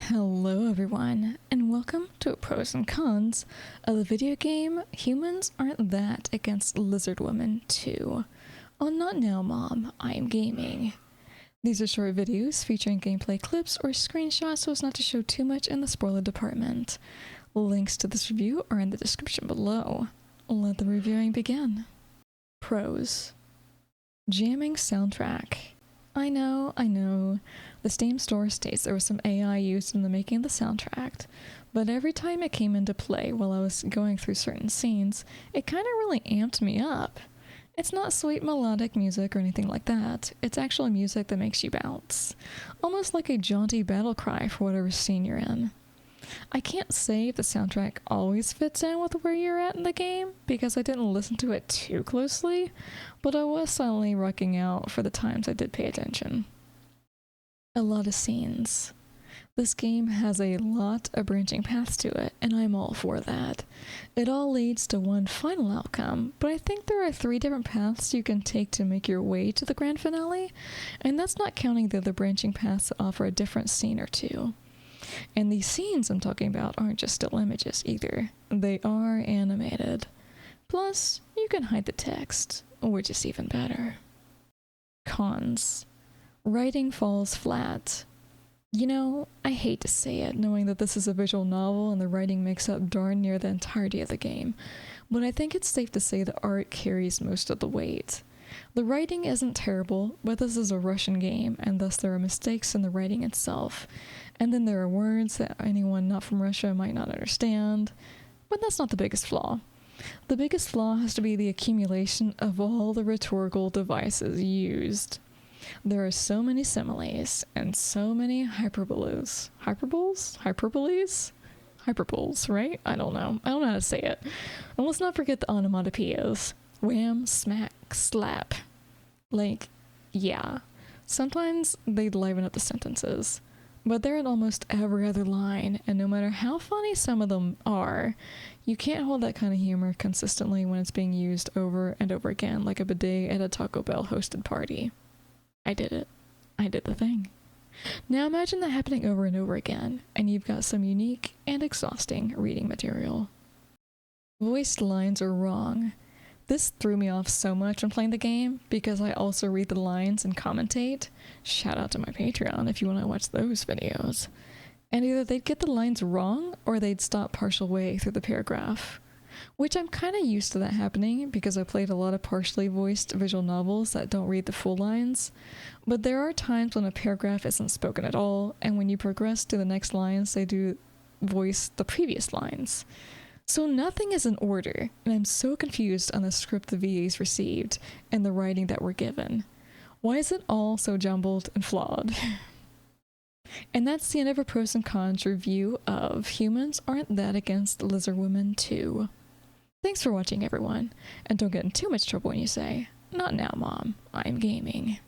Hello everyone, and welcome to Pros and Cons of the video game Humans Aren't That against Lizardwomen 2 on Not Now Mom, I'm Gaming. These are short videos featuring gameplay clips or screenshots so as not to show too much in the spoiler department. Links to this review are in the description below. Let the reviewing begin. Pros. Jamming soundtrack. I know. The Steam store states there was some AI used in the making of the soundtrack, but every time it came into play while I was going through certain scenes, it kind of really amped me up. It's not sweet melodic music or anything like that, it's actually music that makes you bounce. Almost like a jaunty battle cry for whatever scene you're in. I can't say if the soundtrack always fits in with where you're at in the game, because I didn't listen to it too closely, but I was silently rocking out for the times I did pay attention. A lot of scenes. This game has a lot of branching paths to it, and I'm all for that. It all leads to one final outcome, but I think there are 3 different paths you can take to make your way to the grand finale, and that's not counting the other branching paths that offer a different scene or 2. And these scenes I'm talking about aren't just still images either. They are animated. Plus, you can hide the text, which is even better. Cons. Writing falls flat. You know, I hate to say it, knowing that this is a visual novel and the writing makes up darn near the entirety of the game, but I think it's safe to say the art carries most of the weight. The writing isn't terrible, but this is a Russian game, and thus there are mistakes in the writing itself. And then there are words that anyone not from Russia might not understand, but that's not the biggest flaw. The biggest flaw has to be the accumulation of all the rhetorical devices used. There are so many similes, and so many hyperboles. Hyperboles, right? I don't know how to say it. And let's not forget the onomatopoeias. Wham, smack, slap. Like, yeah. Sometimes they liven up the sentences, but they're in almost every other line, and no matter how funny some of them are, you can't hold that kind of humor consistently when it's being used over and over again like a bidet at a Taco Bell hosted party. I did it. I did the thing. Now imagine that happening over and over again, and you've got some unique and exhausting reading material. Voiced lines are wrong. This threw me off so much when playing the game, because I also read the lines and commentate. Shout out to my Patreon if you want to watch those videos. And either they'd get the lines wrong, or they'd stop partial way through the paragraph. Which I'm kind of used to that happening, because I played a lot of partially voiced visual novels that don't read the full lines. But there are times when a paragraph isn't spoken at all, and when you progress to the next lines, they do voice the previous lines. So nothing is in order, and I'm so confused on the script the VAs received and the writing that we're given. Why is it all so jumbled and flawed? And that's the end of our pros and cons review of Humans Aren't That Against Lizardwomen 2. Thanks for watching everyone, and don't get in too much trouble when you say, "Not now Mom, I'm gaming."